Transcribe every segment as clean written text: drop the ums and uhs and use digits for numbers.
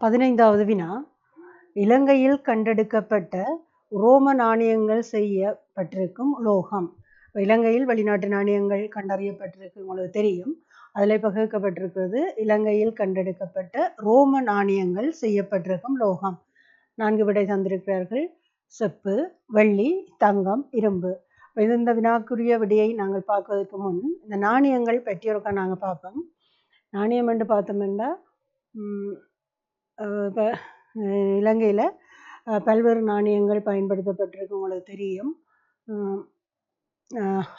15வது வினா, இலங்கையில் கண்டெடுக்கப்பட்ட உரோம நாணயங்கள் செய்யப்பட்டிருக்கும் உலோகம். இலங்கையில் வெளிநாட்டு நாணயங்கள் கண்டறியப்பட்டிருக்கு, உங்களுக்கு தெரியும். அதில் இப்போ கேட்கப்பட்டிருக்கிறது இலங்கையில் கண்டெடுக்கப்பட்ட ரோம நாணயங்கள் செய்யப்பட்டிருக்கும் உலோகம். 4 விடை தந்திருக்கிறார்கள்: செப்பு, வெள்ளி, தங்கம், இரும்பு. இந்த வினாக்குரிய விடையை நாங்கள் பார்ப்பதற்கு முன் இந்த நாணயங்கள் பற்றியொருக்கா நாங்கள் பார்ப்போம். நாணயம் என்று பார்த்தோம்னா இப்போ இலங்கையில் பல்வேறு நாணயங்கள் பயன்படுத்தப்பட்டிருக்கு, உங்களுக்கு தெரியும்.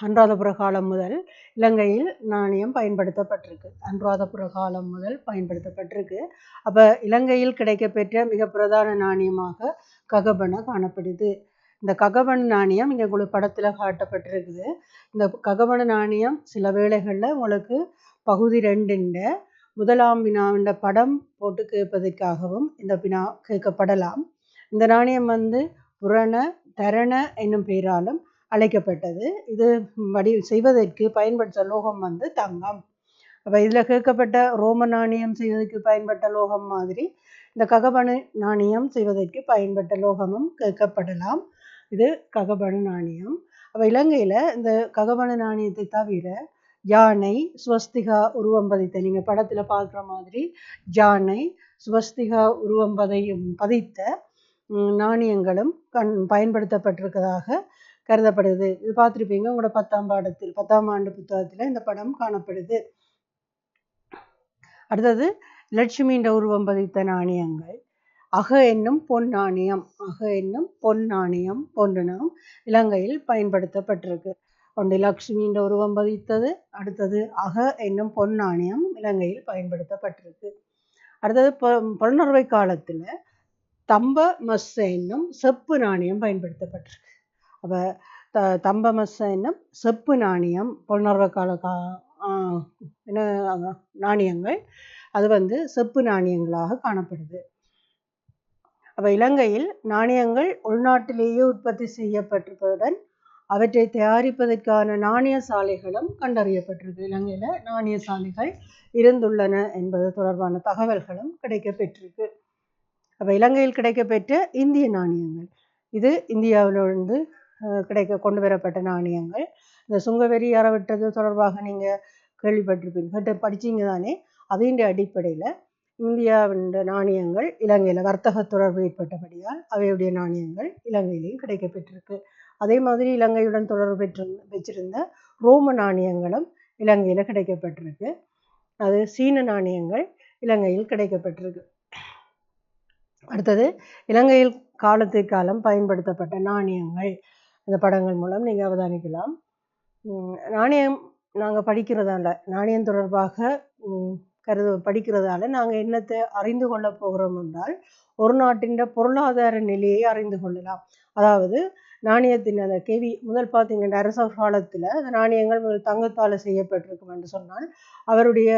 அனுராதபுர காலம் முதல் இலங்கையில் நாணயம் பயன்படுத்தப்பட்டிருக்கு. அனுராதபுர காலம் முதல் பயன்படுத்தப்பட்டிருக்கு. அப்போ இலங்கையில் கிடைக்கப்பெற்ற மிக பிரதான நாணயமாக ககபண காணப்படுது. இந்த ககபண நாணயம் இங்கே உங்களுக்கு படத்தில் காட்டப்பட்டிருக்குது. இந்த ககபண நாணயம் சில வேளைகளில் உங்களுக்கு பகுதி 2 முதலாம் வினாவின் படம் போட்டு கேட்பதற்காகவும் இந்த வினா கேட்கப்படலாம். இந்த நாணயம் புரண தரண என்னும் பெயராலும் அழைக்கப்பட்டது. இது செய்வதற்கு பயன்படுத்த லோகம் தங்கம். அப்போ இதில் கேட்கப்பட்ட ரோம நாணயம் செய்வதற்கு பயன்பட்ட லோகம் மாதிரி இந்த ககபண நாணயம் செய்வதற்கு பயன்பட்ட லோகமும் கேட்கப்படலாம். இது ககபண நாணயம். அப்போ இலங்கையில் இந்த ககபண நாணயத்தை தவிர யானை, சுவஸ்திகா உருவம் பதித்த, நீங்கள் படத்தில் பார்க்குற மாதிரி யானை, சுவஸ்திகா உருவம் பதித்த நாணயங்களும் பயன்படுத்தப்பட்டிருக்கிறதாக கருதப்படுது. இது பார்த்துருப்பீங்க உங்களோட 10ஆம் ஆண்டு புத்தகத்தில் இந்த படம் காணப்படுது. அடுத்தது லட்சுமியின் உருவம் பதித்த நாணயங்கள். அக என்னும் பொன் நாணயம், அக என்னும் பொன் நாணயம் போன்றனவும் இலங்கையில் பயன்படுத்தப்பட்டிருக்கு. ஒன்று லட்சுமியின் உருவம் பதித்தது, அடுத்தது அக என்னும் பொன் நாணயம் இலங்கையில் பயன்படுத்தப்பட்டிருக்கு. அடுத்தது பொருணர்வை காலத்தில் தம்ப மஸ் என்னும் செப்பு நாணயம் பயன்படுத்தப்பட்டிருக்கு. அப்போ தம்ப மஸ் என்னும் செப்பு நாணயம் பொருணர்வை கால நாணயங்கள் அது செப்பு நாணயங்களாக காணப்படுது. அப்போ இலங்கையில் நாணயங்கள் உள்நாட்டிலேயே உற்பத்தி செய்யப்பட்டிருப்பதுடன் அவற்றை தயாரிப்பதற்கான நாணய சாலைகளும் கண்டறியப்பட்டிருக்கு. இலங்கையில் நாணய சாலைகள் இருந்துள்ளன என்பது தொடர்பான தகவல்களும் கிடைக்கப்பெற்றிருக்கு. அப்போ இலங்கையில் கிடைக்கப்பெற்ற இந்திய நாணயங்கள், இது இந்தியாவிலிருந்து கொண்டு வரப்பட்ட நாணயங்கள். இந்த சுங்கவெறி அறவிட்டது தொடர்பாக நீங்கள் கேள்விப்பட்டிருப்பீங்க, படிச்சிங்க தானே. அதன் அடிப்படையில் இந்தியாவின் நாணயங்கள் இலங்கையில் வர்த்தக தொடர்பு ஏற்பட்டபடியால் அவையுடைய நாணயங்கள் இலங்கையிலையும் கிடைக்கப்பெற்றிருக்கு. அதே மாதிரி இலங்கையுடன் தொடர்பு வச்சிருந்த ரோம நாணயங்களும் இலங்கையில் கிடைக்கப்பட்டிருக்கு. அது சீன நாணயங்கள் இலங்கையில் கிடைக்கப்பட்டிருக்கு. அடுத்தது இலங்கையில் காலத்திற்கு காலம் பயன்படுத்தப்பட்ட நாணயங்கள். இந்த படங்கள் மூலம் நீங்கள் அவதானிக்கலாம். நாணயம் நாங்கள் படிக்கிறதால, நாணயம் தொடர்பாக படிக்கிறதால நாங்கள் என்னத்தை அறிந்து கொள்ள போகிறோம் என்றால் ஒரு நாட்டின் பொருளாதார நிலையை அறிந்து கொள்ளலாம். அதாவது நாணயத்தின் அந்த கேவி முதல் பார்த்தீங்கன்னா அரச காலத்தில் அந்த நாணயங்கள் முதல் தங்கத்தால் செய்யப்பட்டிருக்கும் என்று சொன்னால் அவருடைய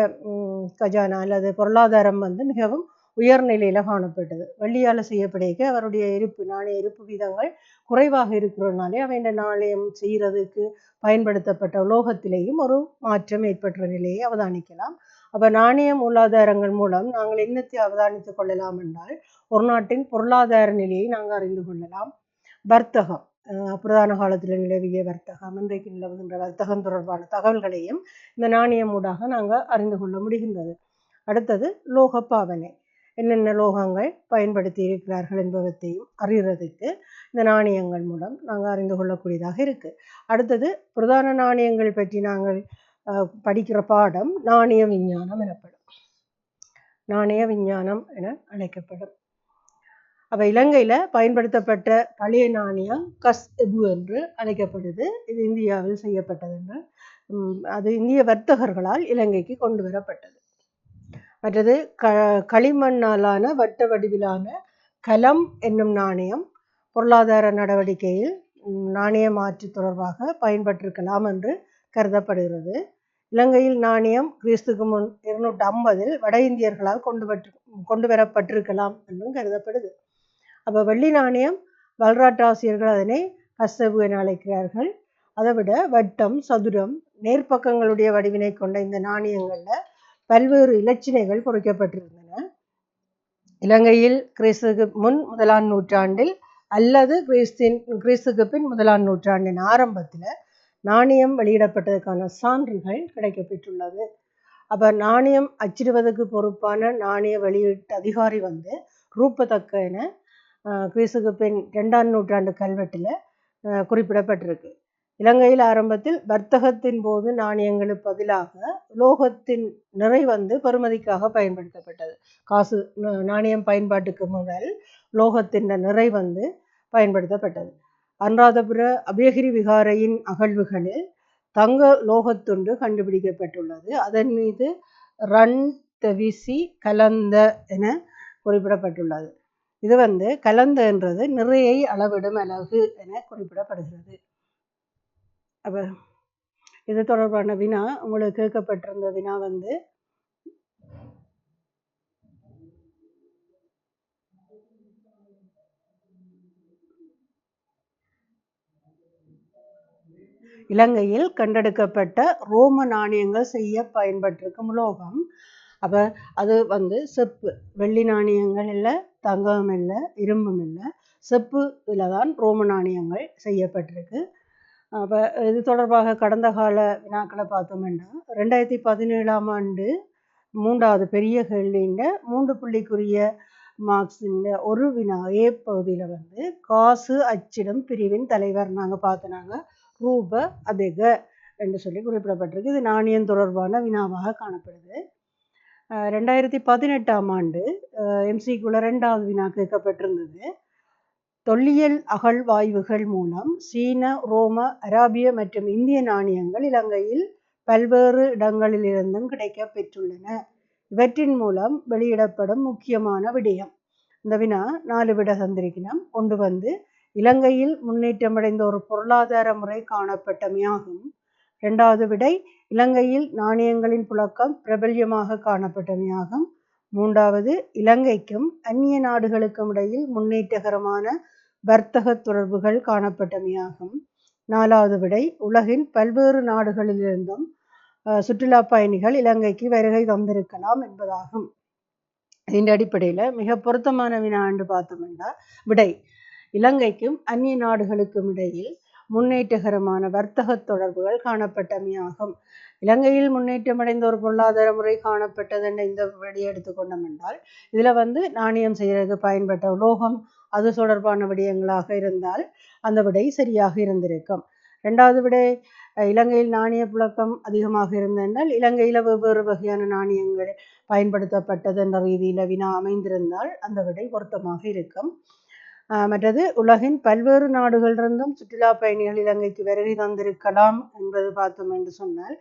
கஜானா அல்லது பொருளாதாரம் மிகவும் உயர்நிலையில் காணப்பட்டது. வெள்ளியால் செய்யப்படைக்க அவருடைய நாணய இருப்பு வீதங்கள் குறைவாக இருக்கிறதுனாலே அவை இந்த நாணயம் செய்கிறதுக்கு பயன்படுத்தப்பட்ட உலோகத்திலேயும் ஒரு மாற்றம் ஏற்பட்ட நிலையை அவதானிக்கலாம். அப்போ நாணய மூலாதாரங்கள் மூலம் நாங்கள் என்னத்தை அவதானித்துக் கொள்ளலாம் என்றால் ஒரு நாட்டின் பொருளாதார நிலையை நாங்கள் அறிந்து கொள்ளலாம். வர்த்தகம், பிரதான காலத்தில் நிலவிய வர்த்தகம், இன்றைக்கு நிலவுகின்ற வர்த்தகம் தொடர்பான தகவல்களையும் இந்த நாணயம் ஊடாக நாங்கள் அறிந்து கொள்ள முடிகின்றது. அடுத்தது லோக பாவனை, என்னென்ன லோகங்கள் பயன்படுத்தி இருக்கிறார்கள் என்பவற்றையும் அறிகிறதுக்கு இந்த நாணயங்கள் மூலம் நாங்கள் அறிந்து கொள்ளக்கூடியதாக இருக்குது. அடுத்தது பிரதான நாணயங்கள் பற்றி நாங்கள் படிக்கிற பாடம் நாணய விஞ்ஞானம் எனப்படும். நாணய விஞ்ஞானம் என அழைக்கப்படும். அப்போ இலங்கையில் பயன்படுத்தப்பட்ட பழைய நாணயம் கஸ் எபு என்று அழைக்கப்படுது. இது இந்தியாவில் செய்யப்பட்டது என்று, அது இந்திய வர்த்தகர்களால் இலங்கைக்கு கொண்டு வரப்பட்டது. மற்றது களிமண்ணாலான வட்ட வடிவிலான கலம் என்னும் நாணயம் பொருளாதார நடவடிக்கையில் நாணய மாற்று தொடர்பாக பயன்பட்டிருக்கலாம் என்று கருதப்படுகிறது. இலங்கையில் நாணயம் கிறிஸ்துக்கு முன் 250 வட இந்தியர்களால் கொண்டு வரப்பட்டிருக்கலாம் என்றும் கருதப்படுது. அப்போ வெள்ளி நாணயம் வல்ராட்டாசியர்கள் அதனை கஸ்ஸெபு என அழைக்கிறார்கள். அதை விட வட்டம், சதுரம், நேர்பக்கங்களுடைய வடிவினை கொண்ட இந்த நாணயங்களில் பல்வேறு இலச்சினைகள் பொறிக்கப்பட்டிருந்தன. இலங்கையில் கிறிஸ்துக்கு முன் 1ஆம் நூற்றாண்டில் அல்லது கிறிஸ்துக்கு பின் 1ஆம் நூற்றாண்டின் ஆரம்பத்தில் நாணயம் வெளியிடப்பட்டதற்கான சான்றுகள் கிடைக்கப்பெற்றுள்ளது. அப்போ நாணயம் அச்சிடுவதற்கு பொறுப்பான நாணய வெளியீட்டு அதிகாரி ரூபதக்க என கிறிஸ்துக்கு பின் 2ஆம் நூற்றாண்டு கல்வெட்டில் குறிப்பிடப்பட்டிருக்கு. இலங்கையில் ஆரம்பத்தில் வர்த்தகத்தின் போது நாணயங்களுக்கு பதிலாக உலோகத்தின் நிறை பெறுமதிக்காக பயன்படுத்தப்பட்டது. காசு நாணயம் பயன்பாட்டுக்கு முதல் உலோகத்தின் நிறை பயன்படுத்தப்பட்டது. அனுராதபுர அபயகிரி விகாரையின் அகழ்வுகளில் தங்க லோகத்துண்டு கண்டுபிடிக்கப்பட்டுள்ளது. அதன் மீது ரன் தெவிசி கலந்த என குறிப்பிடப்பட்டுள்ளது. இது கலந்த என்றது நிறையை அளவிடும் அலகு என குறிப்பிடப்படுகிறது. அப்போ இது தொடர்பான வினா உங்களுக்கு கேட்கப்பட்டிருந்த வினா இலங்கையில் கண்டெடுக்கப்பட்ட ரோம நாணயங்கள் செய்ய பயன்பட்டிருக்கும் உலோகம். அப்போ அது செப்பு. வெள்ளி நாணயங்கள் இல்லை, தங்கம் இல்லை, இரும்பும் இல்லை, செப்பு இதில் தான் ரோம நாணயங்கள் செய்யப்பட்டிருக்கு. அப்போ இது தொடர்பாக கடந்த கால வினாக்களை பார்த்தோம்னா 2017ஆம் ஆண்டு 3வது பெரிய கேள்வியின் 3 புள்ளிக்குரிய மார்க்ஸின் ஒரு வினா ஏ பகுதியில் காசு அச்சிடும் பிரிவின் தலைவர் நாங்கள் பார்த்தோனாங்க ரூப அதெக என்று சொல்லி குறிப்பிடப்பட்டிருக்கு. இது நாணயம் தொடர்பான வினாவாக காணப்படுது. 2018ஆம் ஆண்டு எம்சிக்குள்ள 2வது வினா கேட்கப்பட்டிருந்தது. தொல்லியல் அகழ்வாய்வுகள் மூலம் சீன, ரோம, அராபிய மற்றும் இந்திய நாணயங்கள் இலங்கையில் பல்வேறு இடங்களிலிருந்தும் கிடைக்க பெற்றுள்ளன. இவற்றின் மூலம் வெளியிடப்படும் முக்கியமான விடயம். இந்த வினா 4 விட தந்திருக்கணும். ஒன்று இலங்கையில் முன்னேற்றமடைந்த ஒரு பொருளாதார முறை காணப்பட்டமையாகும். 2வது விடை இலங்கையில் நாணயங்களின் புழக்கம் பிரபல்யமாக காணப்பட்டமையாகும். 3வது இலங்கைக்கும் அந்நிய நாடுகளுக்கும் இடையில் முன்னேற்றகரமான வர்த்தக தொடர்புகள் காணப்பட்டமையாகும். 4வது விடை உலகின் பல்வேறு நாடுகளிலிருந்தும் சுற்றுலா பயணிகள் இலங்கைக்கு வருகை தந்திருக்கலாம் என்பதாகும். இந்த அடிப்படையில் மிக பொருத்தமான வினா என்று பார்த்தோம்னா விடை இலங்கைக்கும் அந்நிய நாடுகளுக்கும் இடையில் முன்னேற்றகரமான வர்த்தக தொடர்புகள் காணப்பட்டமையாகும். இலங்கையில் முன்னேற்றமடைந்த ஒரு பொருளாதார முறை காணப்பட்டது என்ற இந்த விடையை எடுத்துக்கொண்டோம் என்றால் இதில் நாணயம் செய்வதற்கு பயன்பட்ட உலோகம் அது தொடர்பான விடயங்களாக இருந்தால் அந்த விடை சரியாக இருந்திருக்கும். 2வது விடை இலங்கையில் நாணய புழக்கம் அதிகமாக இருந்தென்றால் இலங்கையில் வெவ்வேறு வகையான நாணயங்கள் பயன்படுத்தப்பட்டது என்ற ரீதியில் வினா அமைந்திருந்தால் அந்த விடை பொருத்தமாக இருக்கும். மற்றது உலகின் பல்வேறு நாடுகளிலிருந்தும் சுற்றுலா பயணிகள் இலங்கைக்கு வருகை தந்திருக்கலாம் என்பது பார்த்தோம் என்று சொன்னால்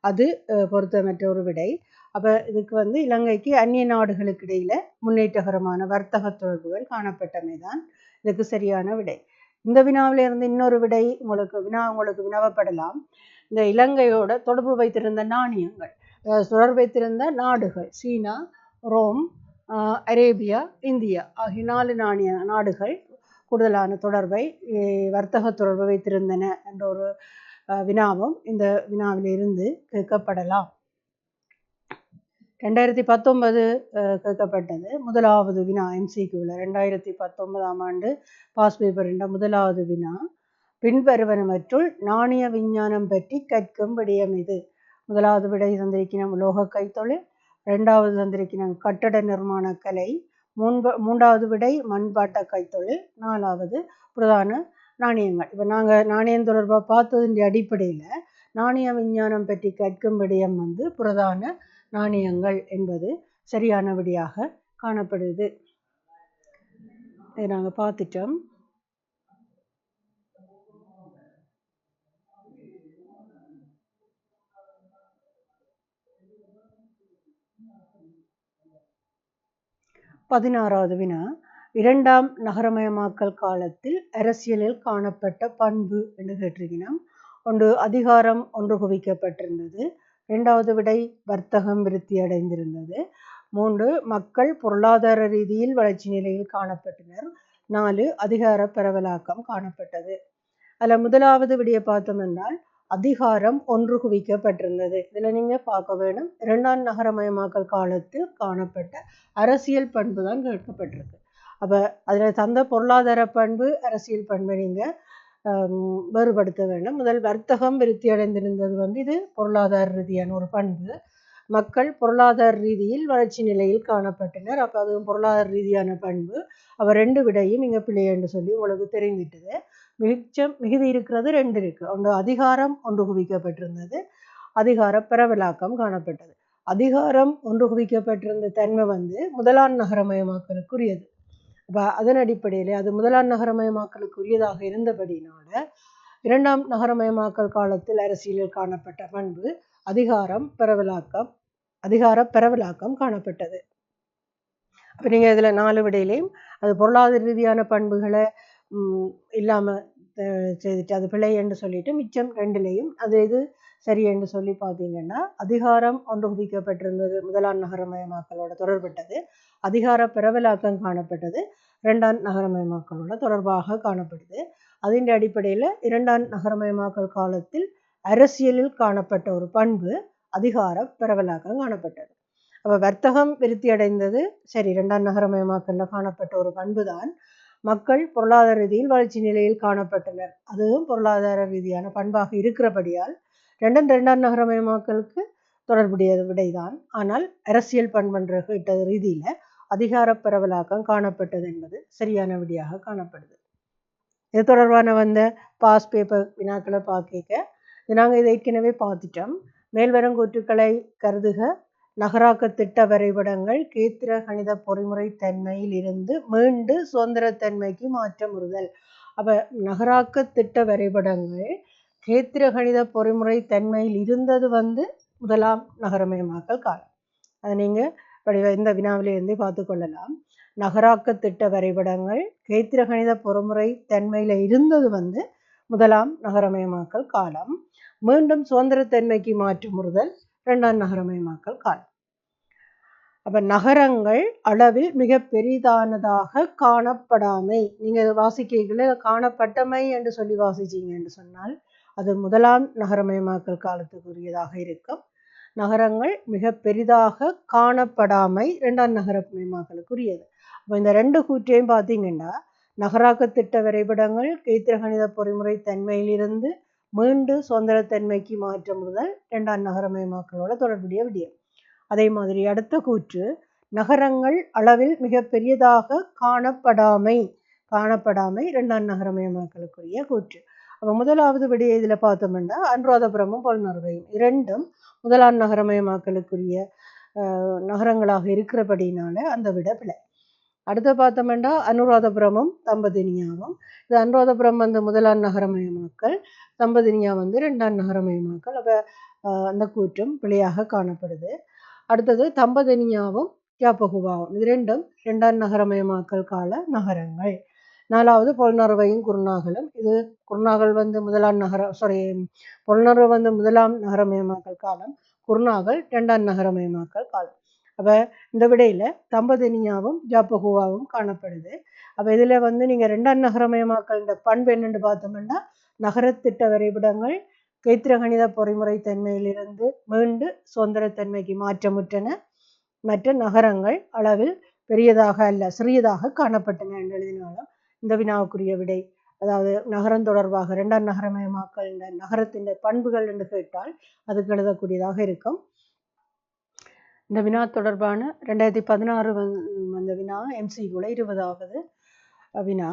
அது பொருத்தமற்ற ஒரு விடை. அப்போ இதுக்கு இலங்கைக்கு அந்நிய நாடுகளுக்கு இடையில முன்னேற்றகரமான வர்த்தக தொடர்புகள் காணப்பட்டமை தான் இதுக்கு சரியான விடை. இந்த வினாவிலிருந்து இன்னொரு விடை உங்களுக்கு வினவப்படலாம். இந்த இலங்கையோட தொடர்பு வைத்திருந்த நாணயங்கள், தொடர்பு வைத்திருந்த நாடுகள் சீனா, ரோம், அரேபியா, இந்தியா ஆகிய 4 நாடுகள் கூடுதலான தொடர்பை வர்த்தக தொடர்பை வைத்திருந்தன என்ற ஒரு வினாவும் இந்த வினாவிலிருந்து கேட்கப்படலாம். 2019 கேட்கப்பட்டது 1வது வினா எம்சிக்யூவில் 2019ஆம் ஆண்டு பாஸ் பேப்பர் என்ற 1வது வினா பின்வருவனவற்றுள் நாணய விஞ்ஞானம் பற்றி கற்கும் விடயம் இது. 1வது விடை தந்திருக்கணும் உலோக கைத்தொழில், 2வது தந்திருக்கணும் கட்டட நிர்மாண கலை, 3வது விடை மண்பாட்ட கைத்தொழில், 4வது பிரதான நாணயங்கள். இப்போ நாங்கள் நாணயம் தொடர்பாக பார்த்ததின் அடிப்படையில் நாணய விஞ்ஞானம் பற்றி கற்கும் விடயம் பிரதான நாணயங்கள் என்பது சரியான விடையாக காணப்படுது. இதை நாங்கள் பார்த்துட்டோம். பதினாறாவது வினா 2ஆம் நகரமயமாக்கல் காலத்தில் அரசியலில் காணப்பட்ட பண்பு என்று கேட்டிருக்கணும். ஒன்று அதிகாரம் ஒன்று குவிக்கப்பட்டிருந்தது, 2வது விடை வர்த்தகம் விருத்தி அடைந்திருந்தது, 3 மக்கள் பொருளாதார ரீதியில் வளர்ச்சி நிலையில் காணப்பட்டனர், 4 அதிகார பரவலாக்கம் காணப்பட்டது. அதில் 1வது விடையை பார்த்தோம் என்றால் அதிகாரம் ஒன்று குவிக்கப்பட்டிருந்தது. இதில் நீங்கள் பார்க்க வேணும், 2ஆம் நகரமயமாக்கல் காலத்தில் காணப்பட்ட அரசியல் பண்பு தான் கேட்கப்பட்டிருக்கு. அப்போ அதில் தந்த பொருளாதார பண்பு அரசியல் பண்பை நீங்கள் வேறுபடுத்த வேண்டும். முதல் வர்த்தகம் விருத்தி அடைந்திருந்தது இது பொருளாதார ரீதியான ஒரு பண்பு. மக்கள் பொருளாதார ரீதியில் வளர்ச்சி நிலையில் காணப்பட்டனர். அப்போ அதுவும் பொருளாதார ரீதியான பண்பு. அப்போ 2 விடையும் இங்கே பிழை என்று சொல்லி உங்களுக்கு தெரிந்துட்டது. மிகுதி இருக்கிறது 2 இருக்குது. ஒன்று அதிகாரம் ஒன்று குவிக்கப்பட்டிருந்தது, அதிகார பரவலாக்கம் காணப்பட்டது. அதிகாரம் ஒன்று குவிக்கப்பட்டிருந்த தன்மை 1ஆம் நகரமயமாக்கலுக்குரியது. அப்போ அதன் அடிப்படையில் அது 1ஆம் நகரமயமாக்கலுக்குரியதாக இருந்தபடினால 2ஆம் நகரமயமாக்கல் காலத்தில் அரசியலில் காணப்பட்ட பண்பு அதிகார பரவலாக்கம் காணப்பட்டது. அப்போ நீங்கள் இதில் 4 விடையிலையும் அது பொருளாதார ரீதியான பண்புகளை இல்லாமல் செய்துட்டு அது பிழை என்று சொல்லிட்டு மிச்சம் 2லையும் அது இது சரி என்று சொல்லி பார்த்தீங்கன்னா அதிகாரம் ஒன்று குவிக்கப்பட்டிருந்தது 1ஆம் நகரமயமாக்கலோட தொடர்பட்டது, அதிகார பரவலாக்கம் காணப்பட்டது 2ஆம் நகரமயமாக்கலோட தொடர்பாக காணப்படுது. அதன் அடிப்படையில் 2ஆம் நகரமயமாக்கல் காலத்தில் அரசியலில் காணப்பட்ட ஒரு பண்பு அதிகார பரவலாக்கம் காணப்பட்டது. அப்போ வர்த்தகம் விருத்தி அடைந்தது சரி, 2ஆம் நகரமயமாக்கலில் காணப்பட்ட ஒரு பண்பு தான். மக்கள் பொருளாதார ரீதியில் வளர்ச்சி நிலையில் காணப்பட்டனர், அதுவும் பொருளாதார ரீதியான பண்பாக இருக்கிறபடியால் 2ஆம் நகரமயமாக்கலுக்கு தொடர்புடைய விடைதான். ஆனால் அரசியல் பண்புன்ற கேட்ட ரீதியில் அதிகார பரவலாக்கம் காணப்பட்டது என்பது சரியான விடையாக காணப்படுது. இது தொடர்பான பாஸ் பேப்பர் வினாக்களை பார்க்க நாங்கள் இதை ஏற்கனவே பார்த்துட்டோம். மேல்வரும் கூற்றுக்களை கருதுக. நகராக்க திட்ட வரைபடங்கள் கேத்திர கணித பொறிமுறை தன்மையில் இருந்து மீண்டு சுதந்திரத்தன்மைக்கு மாற்றமுறுதல். அப்போ நகராக்க திட்ட வரைபடங்கள் கேத்திர கணித பொறிமுறை தன்மையில் இருந்தது 1ஆம் நகரமயமாக்கல் காலம். அதை நீங்கள் இந்த வினாவிலிருந்தே பார்த்து கொள்ளலாம். நகராக்க திட்ட வரைபடங்கள் கேத்திர கணித பொறிமுறை தன்மையில் இருந்தது 1ஆம் நகரமயமாக்கல் காலம். மீண்டும் சுதந்திரத்தன்மைக்கு மாற்றமுறுதல் 2ஆம் நகரமயமாக்கல் காலம். அப்போ நகரங்கள் அளவில் மிக பெரிதானதாக காணப்படாமை, நீங்கள் வாசிக்கைகளை காணப்பட்டமை என்று சொல்லி வாசிச்சிங்க என்று சொன்னால் அது 1ஆம் நகரமயமாக்கல் காலத்துக்குரியதாக இருக்கும். நகரங்கள் மிக பெரிதாக காணப்படாமை 2ஆம் நகரமயமாக்கலுக்குரியது. அப்போ இந்த 2 கூற்றையும் பார்த்தீங்கன்னா நகராக்க திட்ட வரைபடங்கள் கேத்திர கணித பொறிமுறை தன்மையிலிருந்து மீண்டு சுதந்திரத்தன்மைக்கு மாற்றமுறுதல் 2ஆம் நகரமயமாக்கலோட தொடர்புடைய விடயம். அதே மாதிரி அடுத்த கூற்று நகரங்கள் அளவில் மிக பெரியதாக காணப்படாமை 2ஆம் நகரமயமாக்கலுக்குரிய கூற்று. அப்போ முதலாவது விடையை இதில் பார்த்தோம்னா அனுராதபுரமும் பொலனறுவையும் 2ம் 1ஆம் நகரமயமாக்கலுக்குரிய நகரங்களாக இருக்கிறபடினால அந்த விட பிழை. அடுத்து பார்த்தோம்னா அனுராதபுரமும் தம்பதினியாவும். இது அனுராதபுரம் 1ஆம் நகரமயமாக்கல், தம்பதினியா 2ஆம் நகரமயமாக்கல். அப்போ அந்த கூற்றும் பிழையாக காணப்படுது. அடுத்தது தம்பதினியாவும் யாப்பகுவாவும், இது 2ம் 2ஆம் நகரமயமாக்கல் கால நகரங்கள். 4வது பொலனறுவையும் குருநாகலும். இது குருநாகல் 1ஆம் பொலனறுவை 1ஆம் நகரமயமாக்கல் காலம், குருநாகல் 2ஆம் நகரமயமாக்கல் காலம். அப்போ இந்த விடையில் தம்பதினியாவும் யாப்பகுவாவும் காணப்படுது. அப்போ இதில் நீங்கள் 2ஆம் நகரமயமாக்கல் இந்த பண்பு என்னென்று பார்த்தோம்னா நகரத்திட்ட வரைபடங்கள் கேத்திர கணித பொறிமுறை தன்மையிலிருந்து மீண்டு சுதந்திரத்தன்மைக்கு மாற்றமுற்றன, மற்ற நகரங்கள் அளவில் பெரியதாக அல்ல சிறியதாக காணப்பட்டன என்று எழுதினாலும் இந்த வினாவுக்குரிய விடை, அதாவது நகரம் தொடர்பாக 2ஆம் நகரமயமாக்கல் இந்த நகரத்தின் பண்புகள் என்று கேட்டால் அதுக்கு எழுதக்கூடியதாக இருக்கும். இந்த வினா தொடர்பான 2016 வந்த வினா MCQல 20வது வினா.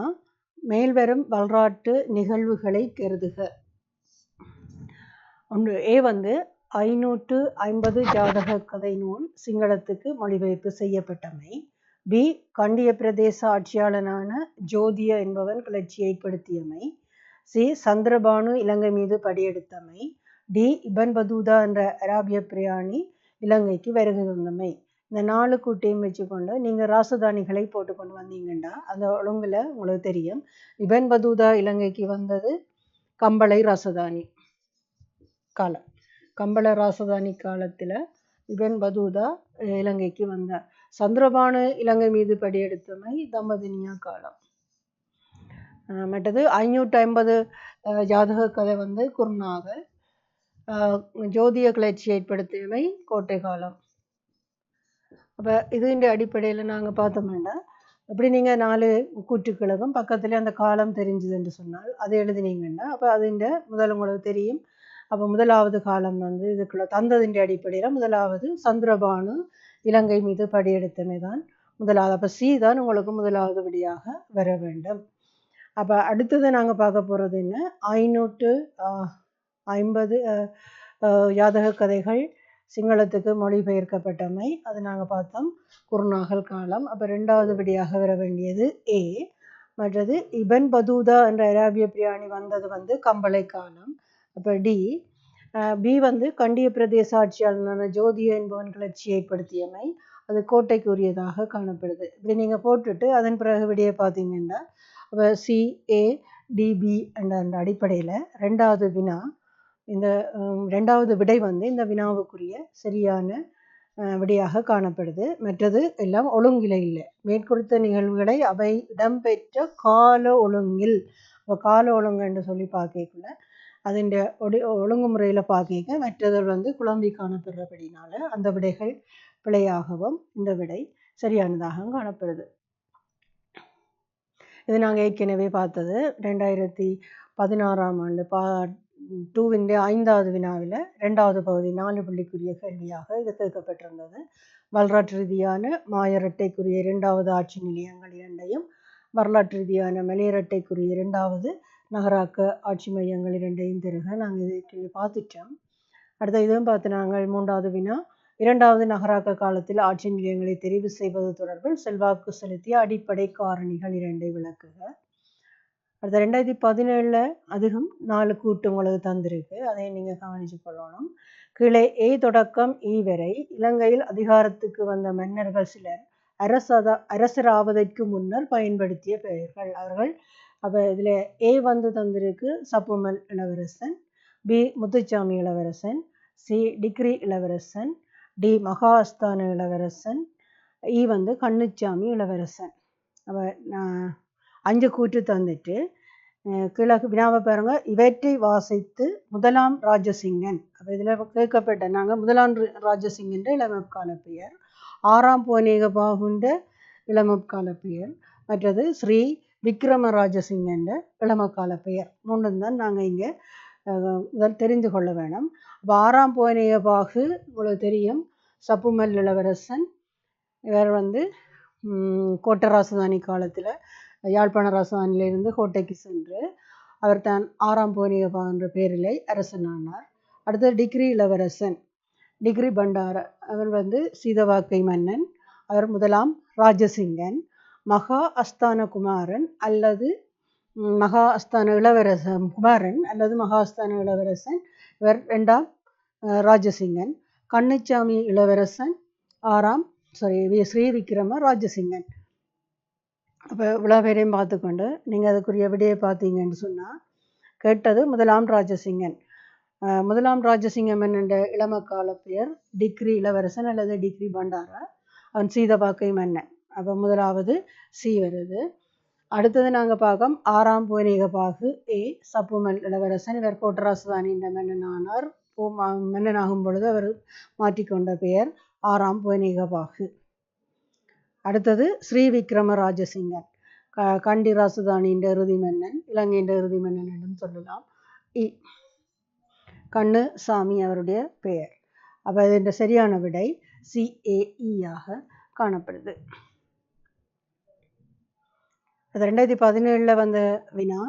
மேல்வரும் வரலாற்று நிகழ்வுகளை கருதுக. ஒன்று A 550 ஜாதக கதை நூல் சிங்களத்துக்கு மொழிபெயர்ப்பு செய்யப்பட்டமை. B கண்டிய பிரதேச ஆட்சியாளனான ஜோதிய என்பவன் கிளர்ச்சி ஏற்படுத்தியமை. C சந்திரபானு இலங்கை மீது படையெடுத்தமை. D இபன் பதூதா என்ற அராபிய பிரயாணி இலங்கைக்கு வருகை தந்தமை. இந்த 4 கூட்டையும் வச்சுக்கொண்டு நீங்கள் ராசதானிகளை போட்டுக்கொண்டு வந்தீங்கன்னா அந்த ஒழுங்கில் உங்களுக்கு தெரியும். இபன் பதூதா இலங்கைக்கு வந்தது கம்பளை ராசதானி காலம். கம்பள ராசதானி காலத்தில் இபன் பதூதா இலங்கைக்கு வந்தார். சந்திரபானு இலங்கை மீது படியெடுத்தமை தம்பதினியா காலம். மற்றது 550 ஜாதக கதை குருநாகல். ஜோதிய கிளர்ச்சி ஏற்படுத்தியமை கோட்டை காலம். அப்போ இதுன்ற அடிப்படையில் நாங்கள் பார்த்தோம்னா எப்படி நீங்கள் 4 கூற்றுக்களுக்கும் பக்கத்தில் அந்த காலம் தெரிஞ்சுது என்று சொன்னால் அதை எழுதினீங்கன்னா அப்போ அதுன்ற முதல் உங்களுக்கு தெரியும். அப்போ முதலாவது காலம் வந்து இதுக்குள்ள தந்ததின்ற அடிப்படையில் முதலாவது சந்திரபானு இலங்கை மீது படையெடுத்தமை தான் முதலாவது. அப்போ சி தான் உங்களுக்கு முதலாவது விடியாக வர வேண்டும். அப்போ அடுத்தது நாங்கள் பார்க்க போகிறது என்ன 550 யாதக கதைகள் சிங்களத்துக்கு மொழிபெயர்க்கப்பட்டமை அது நாங்கள் பார்த்தோம் குருநாகல் காலம். அப்போ 2வது விடியாக வர வேண்டியது ஏ. மற்றது இபன் பதூதா என்ற அராபிய பிரியாணி வந்தது வந்து கம்பளை காலம். அப்போ டி. பி வந்து கண்டிய பிரதேச ஆட்சியாளரான ஜோதிய என்பவன் கிளர்ச்சி ஏற்படுத்தியமை அது கோட்டைக்குரியதாக காணப்படுது. இப்படி நீங்கள் போட்டுட்டு அதன் பிறகு விடிய பார்த்தீங்கன்னா அப்போ CADB என்ற அந்த அடிப்படையில் 2வது வினா இந்த 2வது விடை வந்து இந்த வினாவுக்குரிய சரியான விடையாக காணப்படுது. மற்றது எல்லாம் ஒழுங்கில் இல்லை. மேற்குறித்த நிகழ்வுகளை அவை இடம்பெற்ற கால ஒழுங்கில் கால ஒழுங்கு என்று சொல்லி பார்க்கக்குள்ள அதன் ஒழுங்குமுறையில் பார்க்க மற்றது வந்து குழம்பி காணப்படுறபடினால அந்த விடைகள் பிழையாகவும் இந்த விடை சரியானதாக காணப்படுது. இது நாங்கள் ஏற்கனவே பார்த்தது 2016ஆம் ஆண்டு 2 5வது வினாவில் 2வது பகுதி 4 புள்ளிக்குரிய கேள்வியாக இது கேட்கப்பட்டிருந்தது. வரலாற்று ரீதியான மாயரட்டைக்குரிய 2வது ஆட்சி நிலையங்கள் இரண்டையும் வரலாற்று ரீதியான மலையரட்டைக்குரிய 2வது நகராக்க ஆட்சி மையங்கள் இரண்டையும் தருக நாங்கள் இதை பார்த்துட்டோம். அடுத்த இதுவும் பார்த்து நாங்கள் 3வது வினா 2வது நகராக்க காலத்தில் ஆட்சி நிலையங்களை தெரிவு செய்வது தொடர்பில் செல்வாக்கு செலுத்திய அடிப்படை காரணிகள் 2ஐ விளக்குக. அடுத்த 2017 அதுவும் 4 கூட்டு உங்களுக்கு தந்திருக்கு. அதை நீங்கள் கவனித்து கொள்ளணும். கீழே A தொடக்கம் E வரை இலங்கையில் அதிகாரத்துக்கு வந்த மன்னர்கள் சிலர் அரசராவதற்கு முன்னர் பயன்படுத்திய பெயர்கள் அவர்கள். அப்போ இதில் A வந்து தந்திருக்கு சப்புமல் இளவரசன், B முத்துச்சாமி இளவரசன், C டிக்ரி இளவரசன், D மகா அஸ்தான இளவரசன், E வந்து கண்ணுச்சாமி இளவரசன். அப்போ 5 கூற்று தந்துட்டு கிழக்கு வினாவை பாருங்க. இவற்றை வாசித்து முதலாம் ராஜசிங்கன். அப்போ இதில் கேட்கப்பட்ட நாங்கள் முதலாம் ராஜசிங்கன்ற இளமக்கால பெயர், 6ஆம் பூனேகபாகுன்ற இளமக்கால பெயர், மற்றது ஸ்ரீ விக்ரம ராஜசிங்கன்ற இளமக்கால பெயர் 3 தான் நாங்கள் இங்கே முதல் தெரிந்து கொள்ள வேணும். அப்போ 6ஆம் பூனேகபாகு உங்களுக்கு தெரியும் சப்புமல் இளவரசன். இவர் வந்து கோட்டை ராசதானி காலத்தில் யாழ்ப்பாண ராசதானியிலிருந்து கோட்டைக்கு சென்று அவர் தான் 6ஆம் பூனேகபாகு என்ற பேரிலே அரசனானார். அடுத்தது டிக்ரி இளவரசன் டிக்ரி பண்டார அவர் வந்து சீதவாக்கை மன்னன், அவர் முதலாம் ராஜசிங்கன். மகா அஸ்தான குமாரன் அல்லது மகா அஸ்தான இளவரசன் குமாரன் அல்லது மகா அஸ்தான இளவரசன் இவர் 2ஆம் ராஜசிங்கன். கண்ணுச்சாமி இளவரசன் 6ஆம் ஸ்ரீ விக்ரம ராஜசிங்கன். அப்போ இவ்வளோ பேரையும் பார்த்துக்கொண்டு நீங்கள் அதுக்குரிய விடையை பார்த்தீங்கன்னு சொன்னால் கேட்டது முதலாம் ராஜசிங்கன். முதலாம் ராஜசிங்கம் என்ற இளமக்கால பெயர் டிக்ரி இளவரசன் அல்லது டிக்ரி பண்டாரா, அவன் சீதபாக்கை மன்னன். அப்போ முதலாவது சி வருது. அடுத்தது நாங்கள் பார்க்கோம் 6ஆம் பூனேகபாகு A சப்புமல் இளவரசன். இவர் கோட்டராசதானி என்ற மன்னனானார். மன்னனாகும் பொழுது அவர் மாற்றிக்கொண்ட பெயர் 6ஆம் பூனேகபாகு. அடுத்தது ஸ்ரீ விக்ரம ராஜசிங்கன் கண்டி ராசதானியின் இறுதி மன்னன், இலங்கையின் இறுதி மன்னன் என்றும் சொல்லலாம். கண்ணுசாமி அவருடைய பெயர். அப்போ இந்த சரியான விடை CAE காணப்படுது. அது 2017 வந்த வினா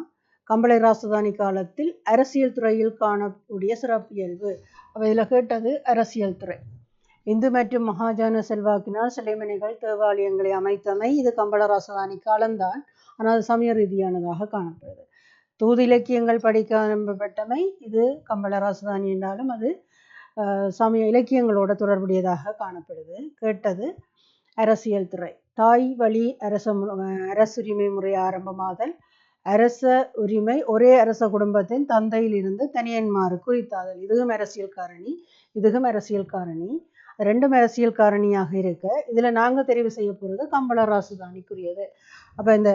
கம்பளை ராசதானி காலத்தில் அரசியல் துறையில் காணக்கூடிய சிறப்பியல்பு. அப்போ இதில் கேட்டது அரசியல் துறை. இந்து மற்றும் மகாஜன செல்வாக்கினால் சிலைமணிகள் தேவாலயங்களை அமைத்தமை இது கம்பள ராசதானி காலம்தான், ஆனால் அது சமய ரீதியானதாக காணப்படுது. தூது இலக்கியங்கள் படிக்க ஆரம்பப்பட்டமை இது கம்பள ராசதானி என்றாலும் அது சமய இலக்கியங்களோட தொடர்புடையதாக காணப்படுது. கேட்டது அரசியல் துறை. தாய் வழி அரசுரிமை முறை ஆரம்பமாதல், அரச உரிமை ஒரே அரச குடும்பத்தின் தந்தையில் இருந்து தனியன்மாருக்கு உரித்தாதல், இதுவும் அரசியல் காரணி, இதுவும் அரசியல் காரணி, 2 அரசியல் காரணியாக இருக்க இதில் நாங்கள் தெரிவு செய்ய போகிறது கம்பள ராசதானிக்குரியது. அப்போ இந்த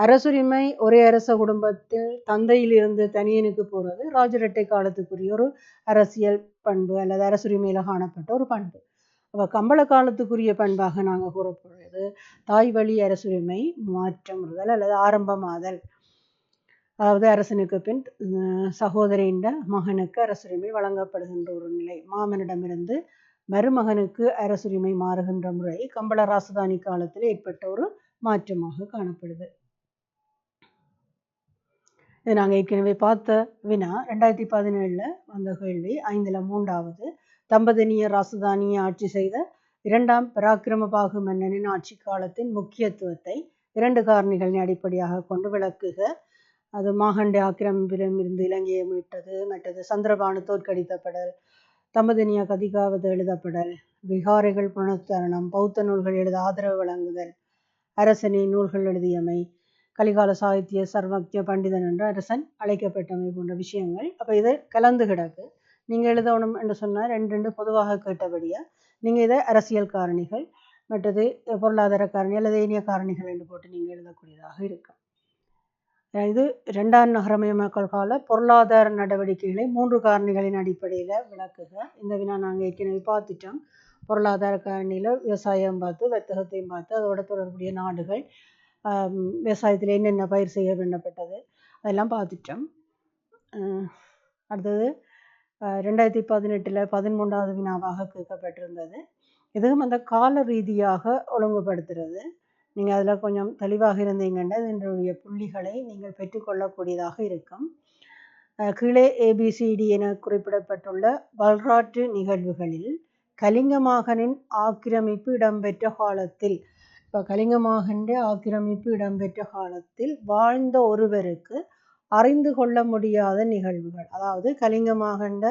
அரசுரிமை ஒரே அரச குடும்பத்தில் தந்தையிலிருந்து தனியனுக்கு போகிறது ராஜரட்டை காலத்துக்குரிய ஒரு அரசியல் பண்பு அல்லது அரசுரிமையில் காணப்பட்ட ஒரு பண்பு. அப்போ கம்பள காலத்துக்குரிய பண்பாக நாங்கள் கூறப்படுறது தாய் வழி அரசுரிமை மாற்றமுறுதல் அல்லது ஆரம்பமாதல். அதாவது அரசனுக்கு பின் சகோதரியின் மகனுக்கு அரசுரிமை வழங்கப்படுகின்ற ஒரு நிலை. மாமனிடமிருந்து மருமகனுக்கு அரசுரிமை மாறுகின்ற முறை கம்பள ராசதானி காலத்தில் ஏற்பட்ட ஒரு மாற்றமாக காணப்படுது. இது நாங்கள் ஏற்கனவே பார்த்த வினா 2017 வந்த கேள்வி 5ல் 3வது. தம்பதினிய ராசதானியை ஆட்சி செய்த 2ஆம் பராக்கிரமபாகு மன்னனின் ஆட்சி காலத்தின் முக்கியத்துவத்தை 2 காரணிகளின் அடிப்படையாக கொண்டு விளக்குக. அது மாகண்ட ஆக்கிரமிப்பிலும் இருந்து இலங்கையை மீட்டது, மற்றது சந்திரபானு தோற்கடிக்கப்படல், தம்பதினியா கதிகாவது எழுதப்படல், விகாரைகள் புனருத்தாரணம், பௌத்த நூல்கள் எழுத ஆதரவு வழங்குதல், அரசனை நூல்கள் எழுதியமை, கலிகால சாகித்ய சர்வக்ய பண்டிதன் என்ற அரசன் அழைக்கப்பட்டமை போன்ற விஷயங்கள். அப்போ இதை கலந்து கிடக்கு. நீங்கள் எழுதணும் என்று சொன்னால் 2 பொதுவாக கேட்டபடியாக நீங்கள் இதை அரசியல் காரணிகள் மற்றது பொருளாதார காரணி அல்லது ஏனைய காரணிகள் என்று போட்டு நீங்கள் எழுதக்கூடியதாக இருக்கும். இது 2ஆம் நகரமயமாக்கல் கால பொருளாதார நடவடிக்கைகளை 3 காரணிகளின் அடிப்படையில் விளக்குக. இந்த வினா நாங்கள் ஏற்கனவே பார்த்துட்டோம். பொருளாதார காரணியில் விவசாயம் பார்த்து, வர்த்தகத்தையும் பார்த்து, அதோட தொடர்புடைய நாடுகள், விவசாயத்தில் என்னென்ன பயிர் செய்ய வேண்டப்பட்டது அதெல்லாம் பார்த்துட்டோம். அடுத்தது 2018 13வது வினாவாக கேட்கப்பட்டிருந்தது. இதுவும் அந்த கால ரீதியாக ஒழுங்குபடுத்துறது. நீங்கள் அதில் கொஞ்சம் தெளிவாக இருந்தீங்கன்னா இதனுடைய புள்ளிகளை நீங்கள் பெற்றுக்கொள்ளக்கூடியதாக இருக்கும். கீழே ABCD என குறிப்பிடப்பட்டுள்ள வரலாற்று நிகழ்வுகளில் கலிங்கமாகனின் ஆக்கிரமிப்பு இடம்பெற்ற காலத்தில், இப்போ கலிங்கமாகனின் ஆக்கிரமிப்பு இடம்பெற்ற காலத்தில் வாழ்ந்த ஒருவருக்கு அறிந்து கொள்ள முடியாத நிகழ்வுகள், அதாவது கலிங்கமாகண்ட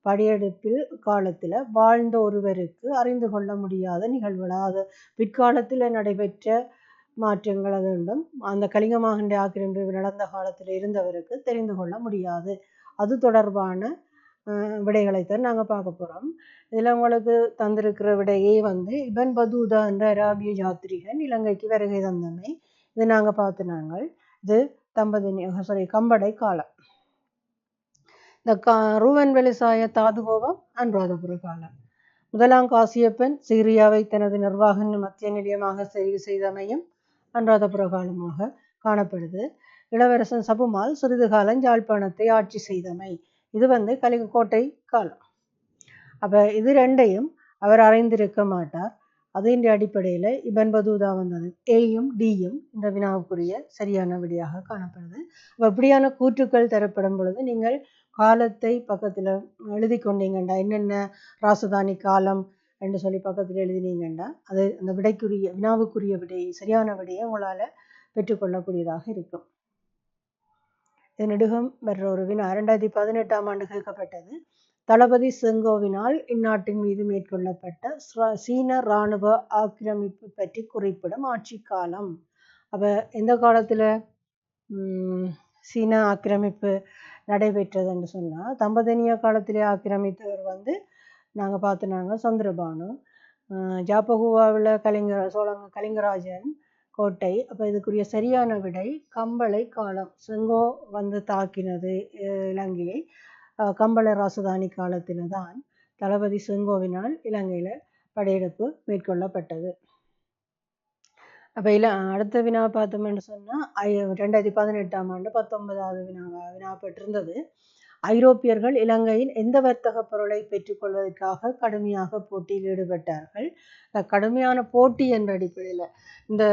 படையெடுப்பில் காலத்தில் வாழ்ந்த ஒருவருக்கு அறிந்து கொள்ள முடியாத நிகழ்வுகள், அதாவது பிற்காலத்தில் நடைபெற்ற மாற்றங்கள் அது உண்டும் அந்த கலிங்கமாகண்ட ஆக்கிரமிப்பு நடந்த காலத்தில் இருந்தவருக்கு தெரிந்து கொள்ள முடியாது. அது தொடர்பான விடைகளைத்தான் நாங்கள் பார்க்க போகிறோம். இதில் உங்களுக்கு தந்திருக்கிற விடையே இபன் பதூதா என்ற அராபிய யாத்திரிகன் இலங்கைக்கு வருகை தந்தமை. இது நாங்கள் பார்த்து நாங்கள் இது கம்படை காலம். இந்த ரூவன் வெளிசாய தாதுகோபம் அனுராதபுர காலம். முதலாம் காசியப்பன் சீரியாவை தனது நிர்வாக மத்திய நிலையமாக தெரிவு செய்தமையும் அனுராதபுர காலமாக காணப்படுது. இளவரசன் சபுமால் சிறிது காலம் யாழ்ப்பாணத்தை ஆட்சி செய்தமை, இது கலிங்கோட்டை காலம். அப்போ இது 2ஐயும் அவர் அறிந்திருக்க மாட்டார். அதன் அடிப்படையில் இபன் பதூதா வந்தது. ஏயும் டியும் இந்த வினாவுக்குரிய சரியான விடையாக காணப்படுது. அப்போ இப்படியான கூற்றுக்கள் தரப்படும் பொழுது நீங்கள் காலத்தை பக்கத்தில் எழுதி கொண்டீங்கண்டா, என்னென்ன ராசதானி காலம் என்று சொல்லி பக்கத்தில் எழுதினீங்கண்டா அது அந்த விடைக்குரிய வினாவுக்குரிய விடையை சரியான விடையை உங்களால் பெற்றுக்கொள்ளக்கூடியதாக இருக்கும். நெடுகம் வர்ற ஒரு வினா 2018ஆம் ஆண்டு கேட்கப்பட்டது. தளபதி செங்கோவினால் இந்நாட்டின் மீது மேற்கொள்ளப்பட்ட சீன இராணுவ ஆக்கிரமிப்பு பற்றி குறிப்பிடும் ஆட்சி காலம். அப்போ எந்த காலத்தில் சீன ஆக்கிரமிப்பு நடைபெற்றதுன்னு சொன்னால், தம்பதினிய காலத்திலே ஆக்கிரமித்தவர் நாங்கள் பார்த்துனாங்க சந்திரபானு. ஜாப்பகுவாவில் கலிங்கராஜன் கோட்டை. அப்போ இதுக்குரிய சரியான விடை கம்பளை காலம். செங்கோ தாக்கினது இலங்கையை கம்பள ராசதானி காலத்தில் தான் தளபதி செங்கோவினால் இலங்கையில் படையெடுப்பு மேற்கொள்ளப்பட்டது. அப்போ அடுத்த வினா பார்த்தோம்னு சொன்னால் 2018ஆம் ஆண்டு 19வது வினாப்பட்டிருந்தது. ஐரோப்பியர்கள் இலங்கையின் எந்த வர்த்தக பொருளை பெற்றுக்கொள்வதற்காக கடுமையாக போட்டியில் ஈடுபட்டார்கள்? கடுமையான போட்டி என்ற அடிப்படையில் இந்த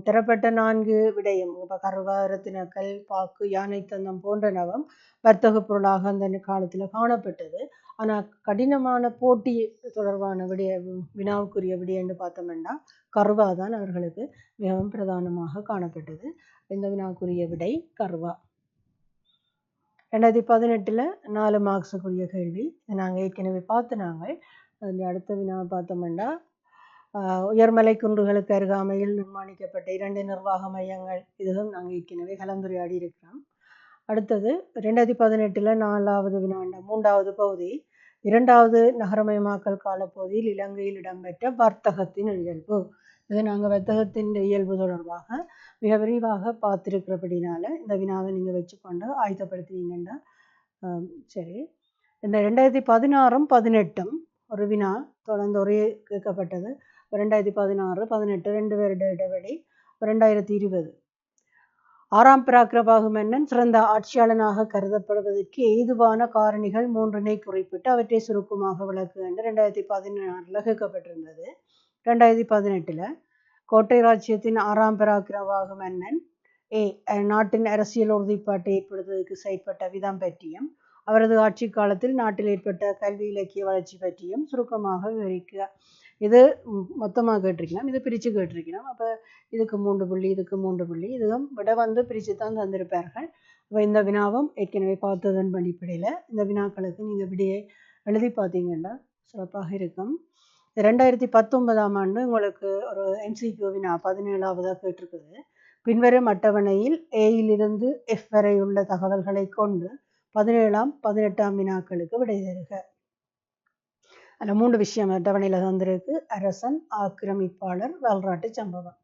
தரப்பட்ட 4 விடயம், இப்போ கருவா, ரத்தினக்கல், பாக்கு, யானை தந்தம் போன்றனவும் வர்த்தக பொருளாக அந்த காலத்தில் காணப்பட்டது. ஆனால் கடினமான போட்டி தொடர்பான வினாவுக்குரிய விடயன்னு பார்த்தோம்னா கருவா தான் அவர்களுக்கு மிகவும் பிரதானமாக காணப்பட்டது. இந்த வினாவுக்குரிய விடை கருவா. 2018 4 மார்க்ஸுக்குரிய கேள்வி. நாங்கள் ஏற்கனவே பார்த்து நாங்கள் அதில் அடுத்த வினாவை பார்த்தோம்னா உயர்மலை குன்றுகளுக்கு அருகாமையில் நிர்மாணிக்கப்பட்ட 2 நிர்வாக மையங்கள், இதுவும் நாங்கள் ஏற்கனவே கலந்துரையாடி இருக்கிறோம். அடுத்தது 2018 4வது வினாண்ட 3வது பகுதி 2வது நகரமயமாக்கல் காலப்பகுதியில் இலங்கையில் இடம்பெற்ற வர்த்தகத்தின் இயல்பு. இது நாங்கள் வர்த்தகத்தின் இயல்பு தொடர்பாக மிக விரிவாக பார்த்துருக்கிறபடினால இந்த வினாவை நீங்கள் வச்சுக்கொண்டு ஆயத்தப்படுத்தினீங்கன்னா சரி. இந்த 2016 18 ஒரு வினா தொடர்ந்து ஒரே கேட்கப்பட்டது. 2016 18 2 வருட இடைவெளி 2020 ஆறாம் பராக்கிரபாகு மன்னன் சிறந்த ஆட்சியாளனாக கருதப்படுவதற்கு ஏதுவான காரணிகள் 3 குறிப்பிட்டு அவற்றை சுருக்கமாக விளக்கு என்று 2016 கேட்கப்பட்டிருந்தது. 2018 கோட்டை ராஜ்யத்தின் 6ஆம் பராக்கிரபாகு மன்னன் நாட்டின் அரசியல் உறுதிப்பாட்டை ஏற்படுத்துவதற்கு செயற்பட்ட விதம் பற்றியும் அவரது ஆட்சி காலத்தில் நாட்டில் ஏற்பட்ட கல்வி இலக்கிய வளர்ச்சி பற்றியும் சுருக்கமாக விவரிக்க. இது மொத்தமாக கேட்டிருக்கலாம், இது பிரித்து கேட்டிருக்கலாம். அப்போ இதுக்கு 3 புள்ளி, இதுக்கு 3 புள்ளி, இதுவும் விட பிரித்து தான் தந்திருப்பார்கள். அப்போ இந்த வினாவும் ஏற்கனவே பார்த்ததன் அடிப்படையில் இந்த வினாக்களுக்கு நீங்கள் விடையை எழுதி பார்த்தீங்கன்னா சிறப்பாக இருக்கும். 2019ஆம் ஆண்டு உங்களுக்கு ஒரு MCQ வினா 17ஆவதாக கேட்டிருக்குது. பின்வரும் அட்டவணையில் ஏயிலிருந்து F வரை உள்ள தகவல்களை கொண்டு 17ஆம் 18ஆம் வினாக்களுக்கு விடை தருக. அதில் 3 விஷயம் அட்டவணையில் தந்திருக்கு. அரசன், ஆக்கிரமிப்பாளர், வல்ராட்டு சம்பவம்.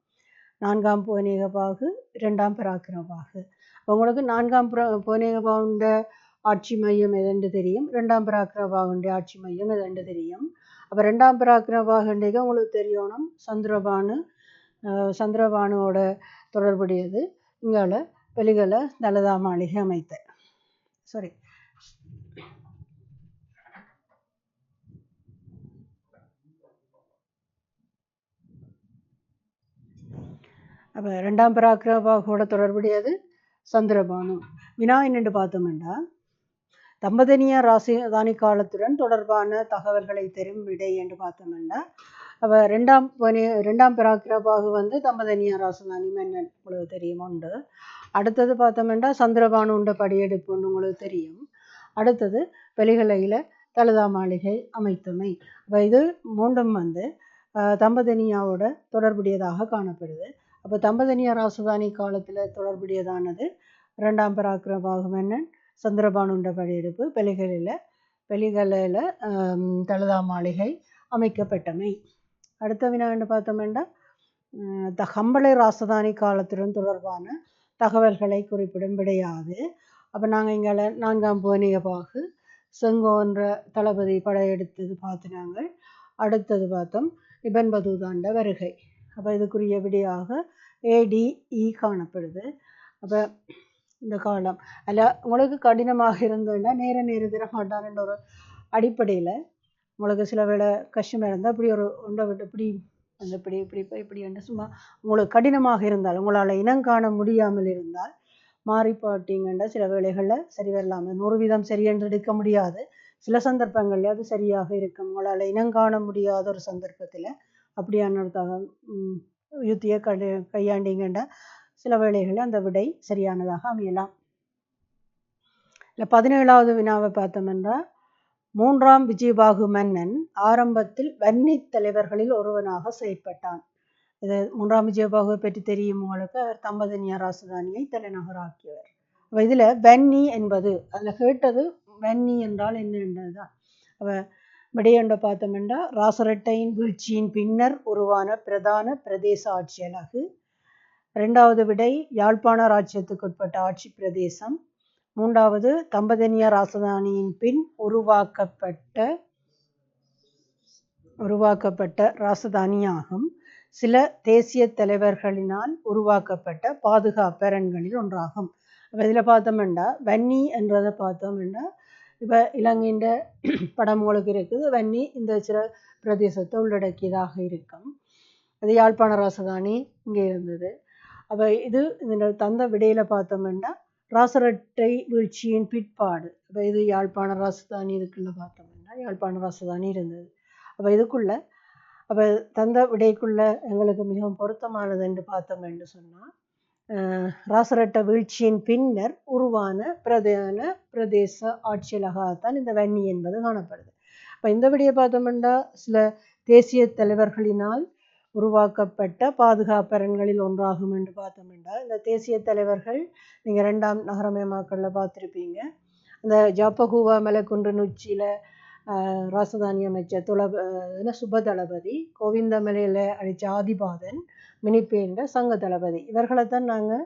4ஆம் பூவனேகபாகு, 2ஆம் பராக்கிரபாகு. உங்களுக்கு 4ஆம் பூவனேகபாகுண்ட ஆட்சி மையம் எதென்று தெரியும், 2ஆம் பராக்கிரபாகுண்ட ஆட்சி மையம் எதென்று தெரியும். அப்போ 2ஆம் பராக்கிரபாகுண்டைக்கு உங்களுக்கு தெரியணும் சந்திரபானுவோட தொடர்புடையது. இங்கால வெளிகளை தலதா மாளிகை அமைத்த சரி. அப்போ 2ஆம் பராக்கிரபாகோட தொடர்புடையது சந்திரபானு. வினா என்னென்று பார்த்தோம்னா தம்பதனிய ராசதானி காலத்துடன் தொடர்பான தகவல்களை தரும் விடை என்று பார்த்தோம்னா அப்போ 2ஆம் பராக்கிரபாகு தம்பதனிய ராசதானி மன்னன் உங்களுக்கு தெரியும் உண்டு. அடுத்தது பார்த்தோம்னா சந்திரபானு உண்ட படியெடுப்பு ஒன்று உங்களுக்கு தெரியும். அடுத்தது வெளிகளையில் தலதா மாளிகை அமைத்தமை. அப்போ இது மூன்றும் தம்பதனியாவோட தொடர்புடையதாக காணப்படுது. அப்போ தம்பதனிய ராசதானி காலத்தில் தொடர்புடையதானது 2ஆம் பராக்கிரபாகு மன்னன், சந்திரபானுண்ட படையெடுப்பு, வெளிகளில் தலதா மாளிகை அமைக்கப்பட்டமை. அடுத்த வினான்னு பார்த்தோம்னா ஹம்பளை ராசதானி காலத்துடன் தொடர்பான தகவல்களை குறிப்பிடும் விடையாது. அப்போ நாங்கள் இங்கே 4ஆம் பூவனேகபாகு செங்கோன்ற தளபதி படையெடுத்தது பார்த்து நாங்கள். அடுத்தது பார்த்தோம் இபன் பதூதாண்ட வருகை. அப்போ இதுக்குரிய விடையாக ADE காணப்படுது. அப்போ இந்த காலம் அல்ல உங்களுக்கு கடினமாக இருந்ததுன்னா நேர தர மாட்டான்ன்ற ஒரு அடிப்படையில் உங்களுக்கு சில வேளை கஷ்டமாக இருந்தால் இப்படி ஒரு ஒன்றை விட்டு இப்படி என்று சும்மா உங்களுக்கு கடினமாக இருந்தால், உங்களால் இனம் காண முடியாமல் இருந்தால் மாறி பாட்டிங்கன்னா சில வேளைகளில் சரி வரலாமல் 100% சரி என்று எடுக்க முடியாது. சில சந்தர்ப்பங்களில் அது சரியாக இருக்கும். உங்களால் இனம் காண முடியாத ஒரு சந்தர்ப்பத்தில் அப்படியான ஒரு யுத்தியை கையாண்டிங்கன்னா சில வேளைகளில் அந்த விடை சரியானதாக அமையலாம். இல்லை 17ஆவது வினாவை பார்த்தோம்னா 3ஆம் விஜயபாகு மன்னன் ஆரம்பத்தில் வன்னி தலைவர்களில் ஒருவனாக செயற்பட்டான். இது 3ஆம் விஜயபாகுவை பற்றி தெரியும் உங்களுக்கு. தம்பதனிய ராசதானியை தலைநகராக்கியவர். அப்போ இதில் வன்னி என்பது அதில் கேட்டது வன்னி என்றால் என்னன்றதுதான். அப்போ விடையொன்றை பார்த்தோம்னா ராசரட்டையின் வீழ்ச்சியின் பின்னர் உருவான பிரதான பிரதேச ஆட்சி அலகு. 2வது விடை யாழ்ப்பாண ராஜ்யத்துக்குட்பட்ட ஆட்சி பிரதேசம். 3வது தம்பதனிய ராசதானியின் பின் உருவாக்கப்பட்ட ராசதானியாகும். சில தேசிய தலைவர்களினால் உருவாக்கப்பட்ட பாதுகாப்பரண்களில் ஒன்றாகும். அப்போ இதில் பார்த்தோம்னா வன்னி என்றதை பார்த்தோம்னா இப்போ இலங்கையின் படம் உங்களுக்கு இருக்குது. வன்னி இந்த சில பிரதேசத்தை உள்ளடக்கியதாக இருக்கும். அது யாழ்ப்பாண ராசதானி இங்கே இருந்தது. அப்போ இது இந்த தந்த விடையில் பார்த்தோம்னா ராசரட்டை வீழ்ச்சியின் பிற்பாடு. அப்போ இது யாழ்ப்பாண ராசதானி இதுக்குள்ள பார்த்தோம்னா யாழ்ப்பாண ராசதானி இருந்தது. அப்போ இதுக்குள்ள அப்போ தந்த விடைக்குள்ள எங்களுக்கு மிகவும் பொருத்தமானது என்று பார்த்தோம் என்று சொன்னால் ராசரட்ட வீழ்ச்சியின் பின்னர் உருவான பிரதேச ஆட்சியலகத்தான் இந்த வன்னி என்பது காணப்படுது. அப்போ இந்த விடையை பார்த்தோம்னா சில தேசிய தலைவர்களினால் உருவாக்கப்பட்ட பாதுகாப்பரண்களில் ஒன்றாகும் என்று பார்த்தோம்னா இந்த தேசிய தலைவர்கள் நீங்கள் 2ஆம் நகரமயமாக்கல்ல பார்த்துருப்பீங்க. அந்த ஜாப்பகூவா மலைக்குன்றின் உச்சியில் ராசதானி அமைச்சர் சுபதளபதி, கோவிந்தமலையில் அடித்த ஆதிபாதன், மினிப்பேன்ற சங்க தளபதி இவர்களைத்தான் நாங்கள்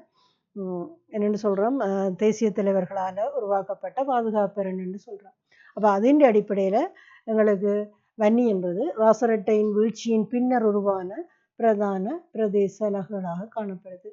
என்னென்னு சொல்கிறோம் தேசிய தலைவர்களால் உருவாக்கப்பட்ட பாதுகாப்பரன்னு சொல்கிறோம். அப்போ அதின் அடிப்படையில் எங்களுக்கு வன்னி என்பது ராசரட்டையின் வீழ்ச்சியின் பின்னர் உருவான பிரதான பிரதேச அலகுகளாக காணப்படுது.